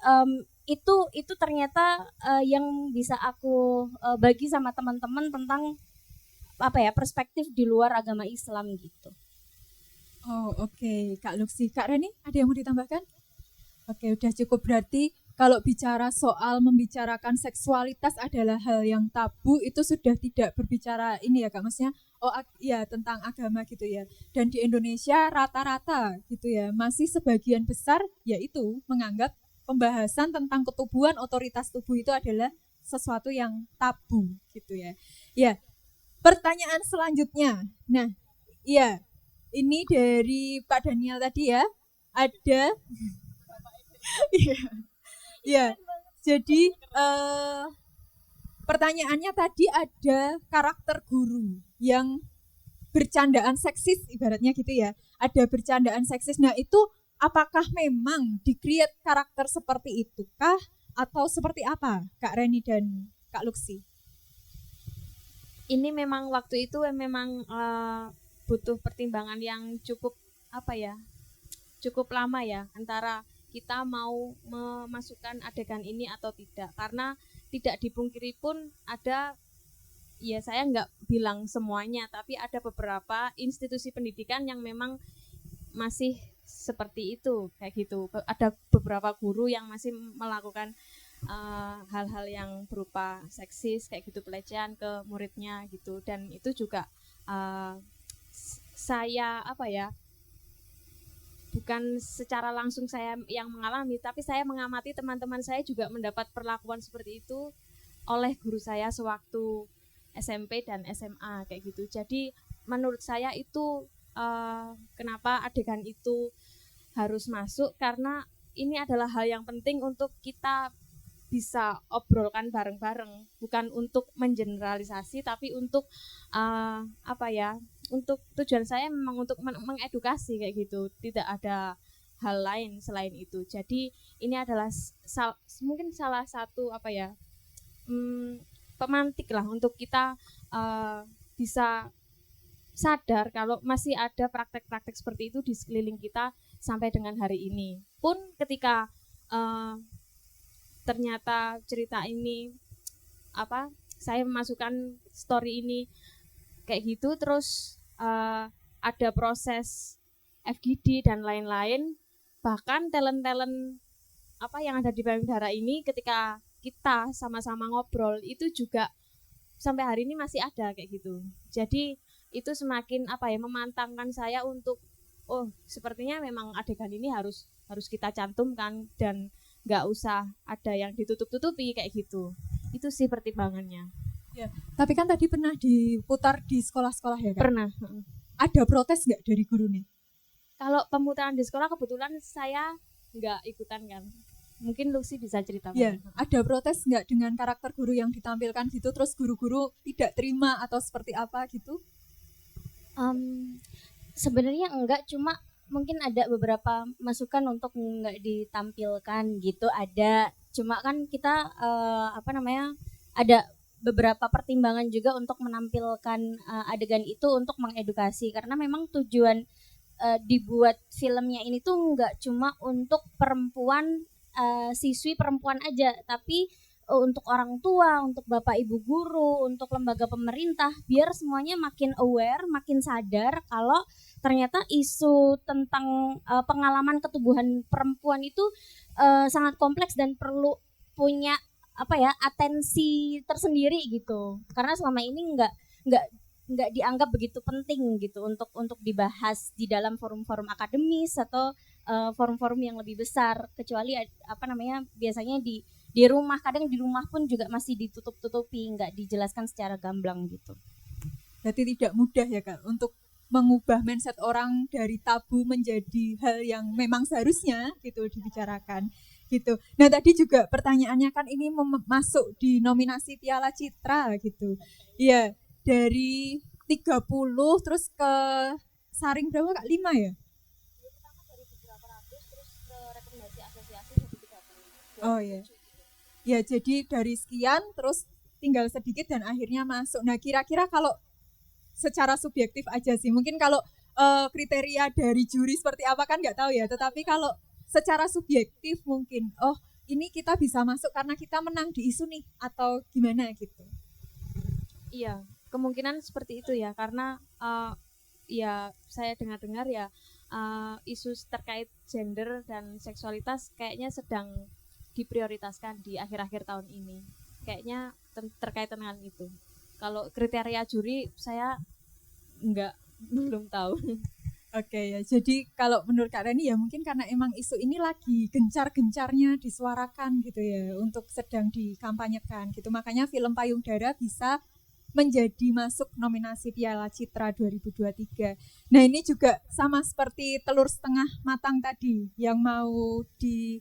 [SPEAKER 3] itu ternyata yang bisa aku bagi sama teman-teman tentang perspektif di luar agama Islam gitu.
[SPEAKER 1] Oh, oke. Kak Luxi, Kak Reni, ada yang mau ditambahkan? Oke, udah cukup. Berarti kalau bicara soal membicarakan seksualitas adalah hal yang tabu, itu sudah tidak berbicara ini ya Kak, maksudnya ya tentang agama gitu ya. Dan di Indonesia rata-rata gitu ya, masih sebagian besar yaitu menganggap pembahasan tentang ketubuhan, otoritas tubuh itu adalah sesuatu yang tabu gitu ya. Ya, pertanyaan selanjutnya. Nah, iya, ini dari Pak Daniel tadi ya, ada ya, jadi pertanyaannya tadi ada karakter guru yang bercandaan seksis ibaratnya gitu ya, ada bercandaan seksis. Nah itu apakah memang di-create karakter seperti itu kah atau seperti apa Kak Reni dan Kak Luxi?
[SPEAKER 2] Ini memang waktu itu memang butuh pertimbangan yang cukup cukup lama ya, antara kita mau memasukkan adegan ini atau tidak, karena tidak dipungkiri pun ada, ya saya nggak bilang semuanya, tapi ada beberapa institusi pendidikan yang memang masih seperti itu kayak gitu. Ada beberapa guru yang masih melakukan hal-hal yang berupa seksis kayak gitu, pelecehan ke muridnya gitu, dan itu juga saya bukan secara langsung saya yang mengalami, tapi saya mengamati teman-teman saya juga mendapat perlakuan seperti itu oleh guru saya sewaktu SMP dan SMA kayak gitu. Jadi menurut saya itu kenapa adegan itu harus masuk, karena ini adalah hal yang penting untuk kita bisa obrolkan bareng-bareng, bukan untuk mengeneralisasi, tapi untuk untuk tujuan saya memang untuk mengedukasi kayak gitu, tidak ada hal lain selain itu. Jadi ini adalah mungkin salah satu pemantik lah untuk kita bisa sadar kalau masih ada praktek-praktek seperti itu di sekeliling kita sampai dengan hari ini. Pun ketika ternyata cerita ini saya memasukkan story ini kayak gitu, terus ada proses FGD dan lain-lain, bahkan talent-talent yang ada di payudara ini ketika kita sama-sama ngobrol itu juga sampai hari ini masih ada kayak gitu. Jadi itu semakin memantangkan saya untuk sepertinya memang adegan ini harus kita cantumkan dan nggak usah ada yang ditutup-tutupi kayak gitu. Itu sih pertimbangannya.
[SPEAKER 1] Ya, tapi kan tadi pernah diputar di sekolah-sekolah ya Kak?
[SPEAKER 2] Pernah.
[SPEAKER 1] Ada protes nggak dari guru nih?
[SPEAKER 2] Kalau pemutaran di sekolah kebetulan saya nggak ikutan kan. Mungkin Luxi bisa cerita.
[SPEAKER 1] Ya, ada protes nggak dengan karakter guru yang ditampilkan gitu, terus guru-guru tidak terima atau seperti apa gitu?
[SPEAKER 3] Sebenarnya enggak, cuma mungkin ada beberapa masukan untuk nggak ditampilkan gitu, ada. Cuma kan kita ada beberapa pertimbangan juga untuk menampilkan adegan itu untuk mengedukasi, karena memang tujuan dibuat filmnya ini tuh nggak cuma untuk perempuan, siswi perempuan aja, tapi untuk orang tua, untuk bapak ibu guru, untuk lembaga pemerintah, biar semuanya makin aware, makin sadar kalau ternyata isu tentang pengalaman ketubuhan perempuan itu sangat kompleks dan perlu punya atensi tersendiri gitu, karena selama ini nggak dianggap begitu penting gitu untuk dibahas di dalam forum-forum akademis atau forum-forum yang lebih besar, kecuali biasanya di rumah, kadang di rumah pun juga masih ditutup-tutupi, nggak dijelaskan secara gamblang gitu.
[SPEAKER 1] Berarti tidak mudah ya Kak untuk mengubah mindset orang dari tabu menjadi hal yang memang seharusnya gitu dibicarakan gitu. Nah tadi juga pertanyaannya kan ini masuk di nominasi Piala Citra gitu. Iya, dari 30 terus ke saring berapa Kak? 5 ya? Oh ya. Ya jadi dari sekian terus tinggal sedikit dan akhirnya masuk. Nah kira-kira kalau secara subjektif aja sih, mungkin kalau kriteria dari juri seperti apa kan nggak tahu ya. Tetapi kalau secara subjektif mungkin, oh ini kita bisa masuk karena kita menang di isu nih atau gimana gitu.
[SPEAKER 2] Iya, kemungkinan seperti itu ya, karena ya saya dengar-dengar ya isu terkait gender dan seksualitas kayaknya sedang diprioritaskan di akhir-akhir tahun ini. Kayaknya terkait dengan itu. Kalau kriteria juri saya belum tahu.
[SPEAKER 1] Oke ya, jadi kalau menurut Kak Reni ya mungkin karena emang isu ini lagi gencar-gencarnya disuarakan gitu ya, untuk sedang dikampanyekan gitu. Makanya film Payung Dara bisa menjadi masuk nominasi Piala Citra 2023. Nah ini juga sama seperti telur setengah matang tadi yang mau di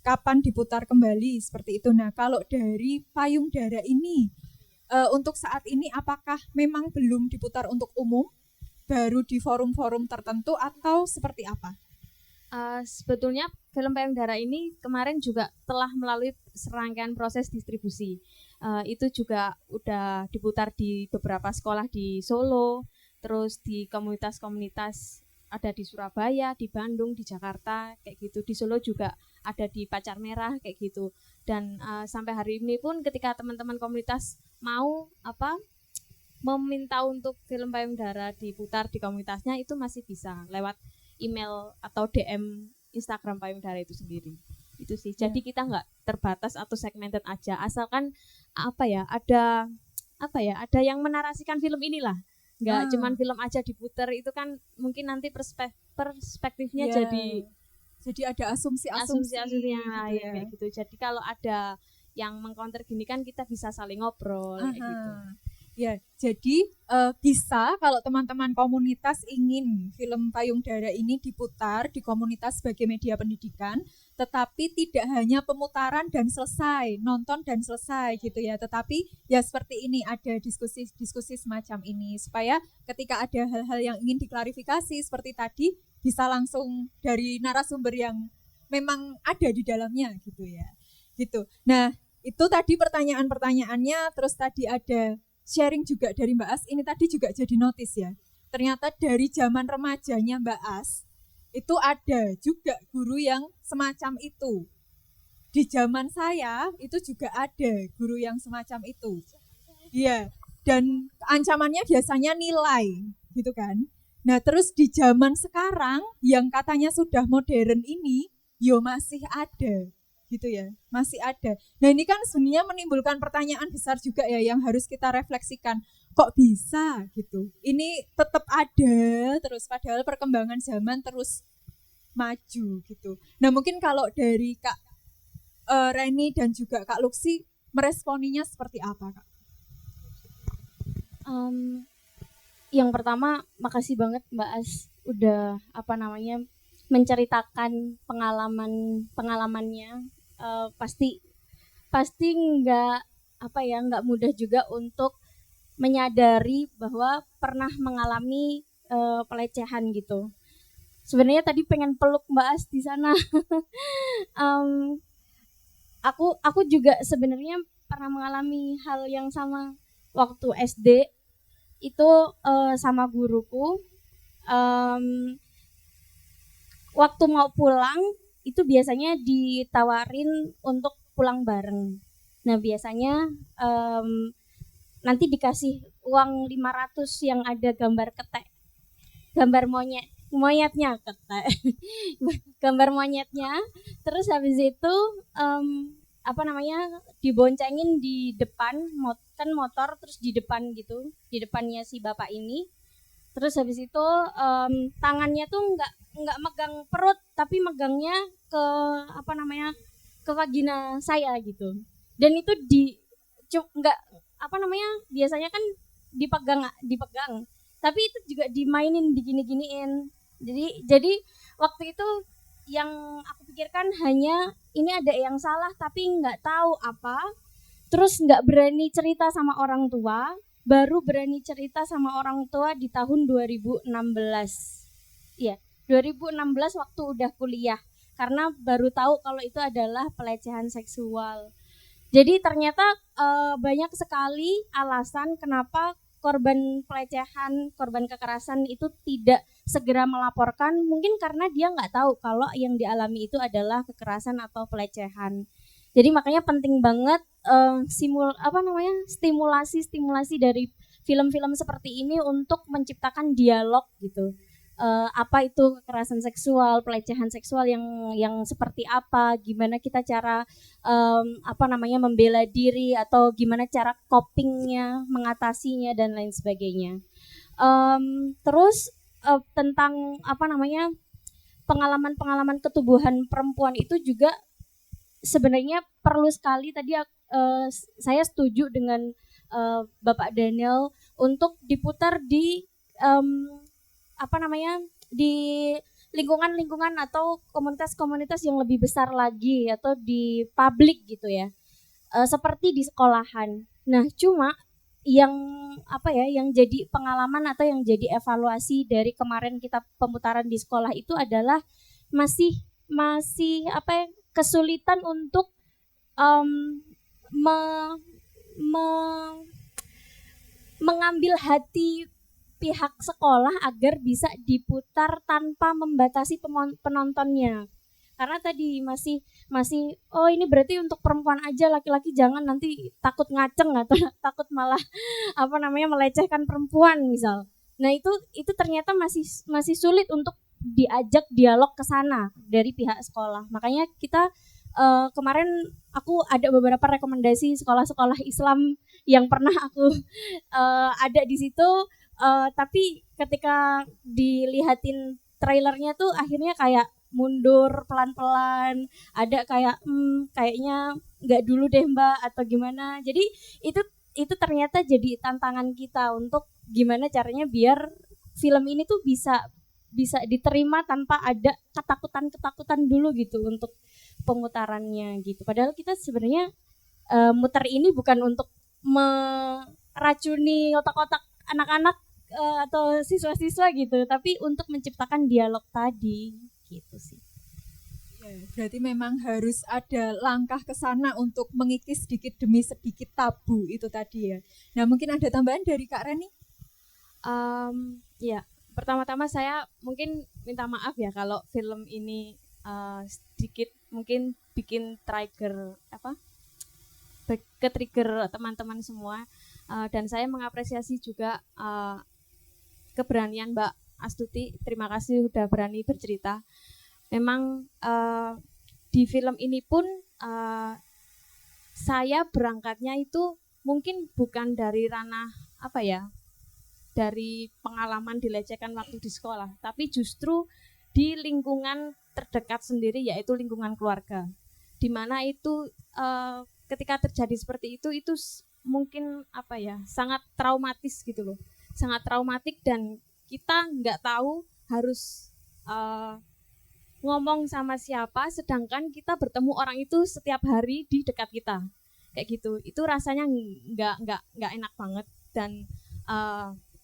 [SPEAKER 1] kapan diputar kembali seperti itu. Nah kalau dari Payung Dara ini untuk saat ini apakah memang belum diputar untuk umum, baru di forum-forum tertentu atau seperti apa?
[SPEAKER 2] Sebetulnya film Payung Dara ini kemarin juga telah melalui serangkaian proses distribusi. Itu juga udah diputar di beberapa sekolah di Solo, terus di komunitas-komunitas ada di Surabaya, di Bandung, di Jakarta, kayak gitu. Di Solo juga ada di Pacar Merah, kayak gitu. Dan sampai hari ini pun ketika teman-teman komunitas mau meminta untuk film Payung Dara diputar di komunitasnya, itu masih bisa lewat email atau DM Instagram Payung Dara itu sendiri. Itu sih. Jadi kita nggak terbatas atau segmented aja, asalkan ada yang menarasikan film inilah. Nggak cuman film aja diputar, itu kan mungkin nanti perspektifnya jadi
[SPEAKER 1] ada asumsi-asumsi
[SPEAKER 2] yang
[SPEAKER 1] gitu
[SPEAKER 2] lain
[SPEAKER 1] ya.
[SPEAKER 2] kayak gitu. Jadi kalau ada yang mengcounter gini kan kita bisa saling ngobrol kayak gitu.
[SPEAKER 1] Ya, jadi bisa kalau teman-teman komunitas ingin film Payung Dara ini diputar di komunitas sebagai media pendidikan, tetapi tidak hanya pemutaran dan selesai, nonton dan selesai gitu ya, tetapi ya seperti ini ada diskusi-diskusi semacam ini supaya ketika ada hal-hal yang ingin diklarifikasi seperti tadi bisa langsung dari narasumber yang memang ada di dalamnya gitu ya. Gitu. Nah, itu tadi pertanyaan-pertanyaannya, terus tadi ada sharing juga dari Mbak As, ini tadi juga jadi notice ya. Ternyata dari zaman remajanya Mbak As, itu ada juga guru yang semacam itu. Di zaman saya, itu juga ada guru yang semacam itu. Iya, dan ancamannya biasanya nilai, gitu kan. Nah, terus di zaman sekarang, yang katanya sudah modern ini, masih ada. Gitu ya, masih ada. Nah ini kan sebenarnya menimbulkan pertanyaan besar juga ya yang harus kita refleksikan. Kok bisa gitu? Ini tetap ada terus padahal perkembangan zaman terus maju gitu. Nah mungkin kalau dari Kak Reni dan juga Kak Luksi meresponinya seperti apa Kak?
[SPEAKER 3] Yang pertama makasih banget Mbak As udah menceritakan pengalamannya. Pasti nggak mudah juga untuk menyadari bahwa pernah mengalami pelecehan gitu. Sebenarnya tadi pengen peluk Mbak As di sana. Aku juga sebenarnya pernah mengalami hal yang sama waktu SD itu sama guruku. Waktu mau pulang itu biasanya ditawarin untuk pulang bareng. Nah biasanya nanti dikasih uang 500 yang ada gambar ketek, gambar monyetnya ketek, gambar monyetnya. Terus habis itu diboncengin di depan motor, terus di depan gitu, di depannya si bapak ini. Terus habis itu tangannya tuh nggak megang perut tapi megangnya ke ke vagina saya gitu. Dan itu biasanya kan dipegang tapi itu juga dimainin digini-giniin. Jadi waktu itu yang aku pikirkan hanya ini ada yang salah tapi nggak tahu apa, terus nggak berani cerita sama orang tua. Baru berani cerita sama orang tua di tahun 2016. Iya, 2016 waktu udah kuliah. karena baru tahu kalau itu adalah pelecehan seksual. Jadi ternyata banyak sekali alasan kenapa korban pelecehan, korban kekerasan itu tidak segera melaporkan, mungkin karena dia nggak tahu kalau yang dialami itu adalah kekerasan atau pelecehan. Jadi makanya penting banget stimulasi dari film-film seperti ini untuk menciptakan dialog gitu. Apa itu kekerasan seksual, pelecehan seksual yang seperti apa, gimana kita cara membela diri atau gimana cara copingnya, mengatasinya dan lain sebagainya. Terus tentang pengalaman ketubuhan perempuan itu juga sebenarnya perlu sekali. Tadi saya setuju dengan Bapak Daniel untuk diputar di di lingkungan-lingkungan atau komunitas-komunitas yang lebih besar lagi atau di publik gitu ya, seperti di sekolahan. Nah, cuma yang jadi pengalaman atau yang jadi evaluasi dari kemarin kita pemutaran di sekolah itu adalah masih kesulitan untuk mengambil hati pihak sekolah agar bisa diputar tanpa membatasi penontonnya. Karena tadi masih oh ini berarti untuk perempuan aja, laki-laki jangan, nanti takut ngaceng atau takut malah melecehkan perempuan misal. Nah, itu ternyata masih sulit untuk diajak dialog ke sana dari pihak sekolah. Makanya kita kemarin aku ada beberapa rekomendasi sekolah-sekolah Islam yang pernah aku ada di situ. Tapi ketika dilihatin trailernya tuh akhirnya kayak mundur pelan-pelan, ada kayak kayaknya nggak dulu deh Mbak atau gimana. Jadi itu ternyata jadi tantangan kita untuk gimana caranya biar film ini tuh bisa diterima tanpa ada ketakutan dulu gitu untuk pemutarannya gitu. Padahal kita sebenarnya muter ini bukan untuk meracuni otak-otak anak-anak atau siswa-siswa gitu, tapi untuk menciptakan dialog tadi gitu sih.
[SPEAKER 1] Ya, berarti memang harus ada langkah ke sana untuk mengikis sedikit demi sedikit tabu itu tadi ya. Nah, mungkin ada tambahan dari Kak Reni?
[SPEAKER 2] Ya, pertama-tama saya mungkin minta maaf ya kalau film ini sedikit mungkin bikin ke-trigger teman-teman semua. Dan saya mengapresiasi juga keberanian Mbak Astuti. Terima kasih sudah berani bercerita. Memang di film ini pun saya berangkatnya itu mungkin bukan dari ranah dari pengalaman dilecehkan waktu di sekolah, tapi justru di lingkungan terdekat sendiri, yaitu lingkungan keluarga, di mana itu ketika terjadi seperti itu mungkin sangat traumatis gitu loh, sangat traumatik, dan kita nggak tahu harus ngomong sama siapa, sedangkan kita bertemu orang itu setiap hari di dekat kita, kayak gitu. Itu rasanya nggak enak banget. Dan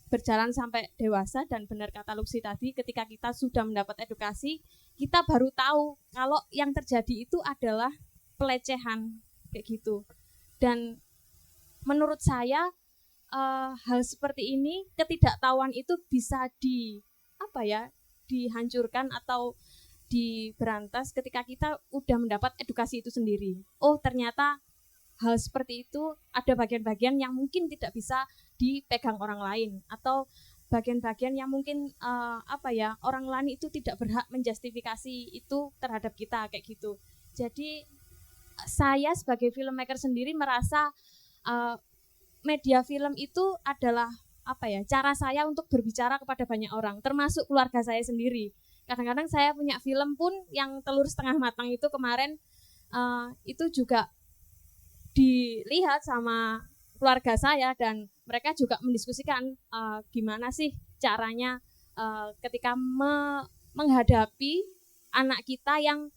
[SPEAKER 2] berjalan sampai dewasa, dan benar kata Luxi tadi, ketika kita sudah mendapat edukasi, kita baru tahu kalau yang terjadi itu adalah pelecehan, kayak gitu. Dan menurut saya hal seperti ini, ketidaktahuan itu bisa dihancurkan atau diberantas ketika kita udah mendapat edukasi itu sendiri. Oh, ternyata hal seperti itu ada bagian-bagian yang mungkin tidak bisa dipegang orang lain, atau bagian-bagian yang mungkin orang lain itu tidak berhak menjustifikasi itu terhadap kita, kayak gitu. Jadi saya sebagai filmmaker sendiri merasa media film itu adalah cara saya untuk berbicara kepada banyak orang, termasuk keluarga saya sendiri. Kadang-kadang saya punya film pun yang telur setengah matang itu kemarin itu juga dilihat sama keluarga saya, dan mereka juga mendiskusikan gimana sih caranya ketika menghadapi anak kita yang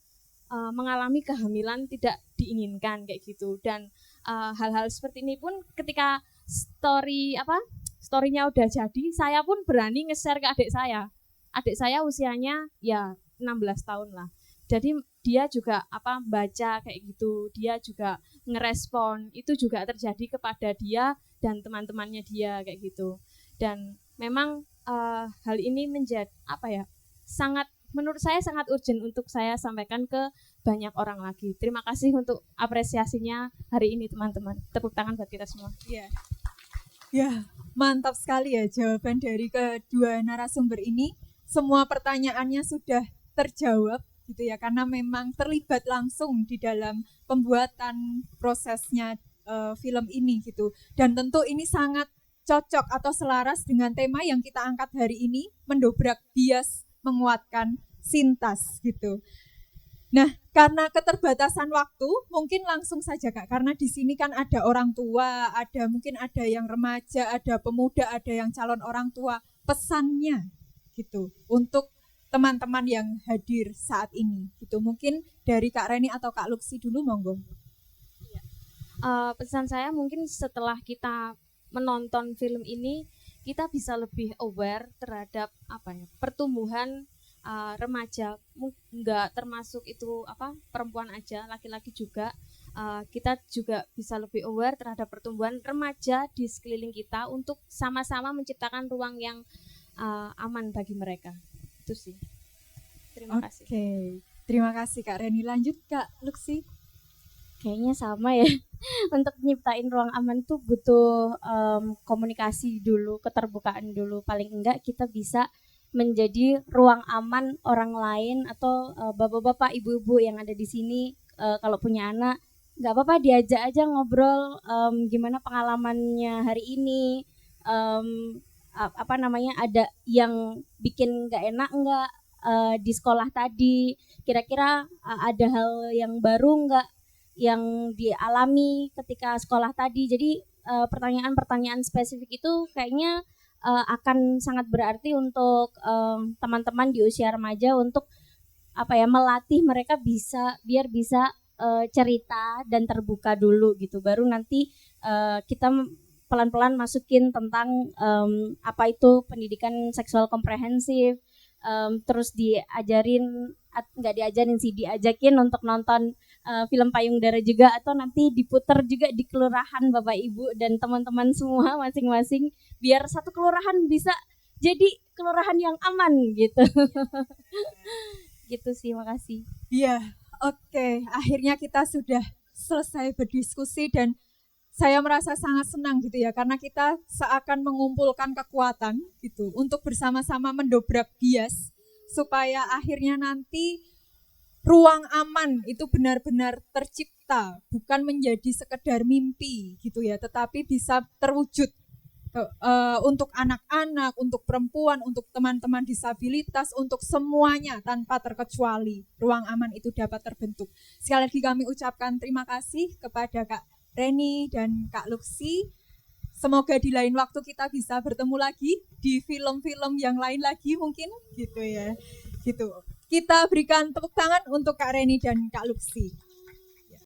[SPEAKER 2] mengalami kehamilan tidak diinginkan, kayak gitu. Dan hal-hal seperti ini pun ketika story-nya udah jadi, saya pun berani nge-share ke adik saya. Adik saya usianya ya 16 tahun lah. Jadi dia juga baca kayak gitu, dia juga ngerespon, itu juga terjadi kepada dia dan teman-temannya dia kayak gitu. Dan memang hal ini menjadi menurut saya sangat urgent untuk saya sampaikan ke banyak orang lagi. Terima kasih untuk apresiasinya hari ini teman-teman. Tepuk tangan buat kita semua.
[SPEAKER 1] Ya, mantap sekali ya jawaban dari kedua narasumber ini. Semua pertanyaannya sudah terjawab gitu ya, karena memang terlibat langsung di dalam pembuatan prosesnya film ini gitu. Dan tentu ini sangat cocok atau selaras dengan tema yang kita angkat hari ini, mendobrak bias, menguatkan sintas gitu. Nah, karena keterbatasan waktu, mungkin langsung saja Kak, karena di sini kan ada orang tua, mungkin ada yang remaja, ada pemuda, ada yang calon orang tua. Pesannya gitu untuk teman-teman yang hadir saat ini gitu. Mungkin dari Kak Reni atau Kak Luksi dulu, monggo.
[SPEAKER 2] Pesan saya mungkin setelah kita menonton film ini, kita bisa lebih aware terhadap pertumbuhan remaja, nggak termasuk itu perempuan aja, laki-laki juga. Kita juga bisa lebih aware terhadap pertumbuhan remaja di sekeliling kita untuk sama-sama menciptakan ruang yang aman bagi mereka. Itu sih. Terima kasih.
[SPEAKER 1] Oke, terima kasih Kak Reni. Lanjut Kak Luksi.
[SPEAKER 3] Kayaknya sama ya. Untuk nyiptain ruang aman tuh butuh komunikasi dulu, keterbukaan dulu. Paling enggak kita bisa menjadi ruang aman orang lain atau bapak-bapak, ibu-ibu yang ada di sini. Kalau punya anak, nggak apa-apa diajak aja ngobrol gimana pengalamannya hari ini. Ada yang bikin nggak enak nggak di sekolah tadi. Kira-kira ada hal yang baru nggak yang dialami ketika sekolah tadi. Jadi pertanyaan-pertanyaan spesifik itu kayaknya akan sangat berarti untuk teman-teman di usia remaja untuk melatih mereka biar bisa cerita dan terbuka dulu gitu. Baru nanti kita pelan-pelan masukin tentang apa itu pendidikan seksual komprehensif, terus diajakin untuk nonton film Payung Dara juga, atau nanti diputar juga di kelurahan Bapak Ibu dan teman-teman semua masing-masing, biar satu kelurahan bisa jadi kelurahan yang aman gitu. Gitu sih, makasih.
[SPEAKER 1] Iya, oke. Akhirnya kita sudah selesai berdiskusi dan saya merasa sangat senang gitu ya, karena kita seakan mengumpulkan kekuatan gitu untuk bersama-sama mendobrak bias supaya akhirnya nanti ruang aman itu benar-benar tercipta, bukan menjadi sekedar mimpi gitu ya, tetapi bisa terwujud untuk anak-anak, untuk perempuan, untuk teman-teman disabilitas, untuk semuanya tanpa terkecuali ruang aman itu dapat terbentuk. Sekali lagi kami ucapkan terima kasih kepada Kak Reni dan Kak Luksi. Semoga di lain waktu kita bisa bertemu lagi di film-film yang lain lagi mungkin gitu ya. Gitu. Kita berikan tepuk tangan untuk Kak Reni dan Kak Luksi.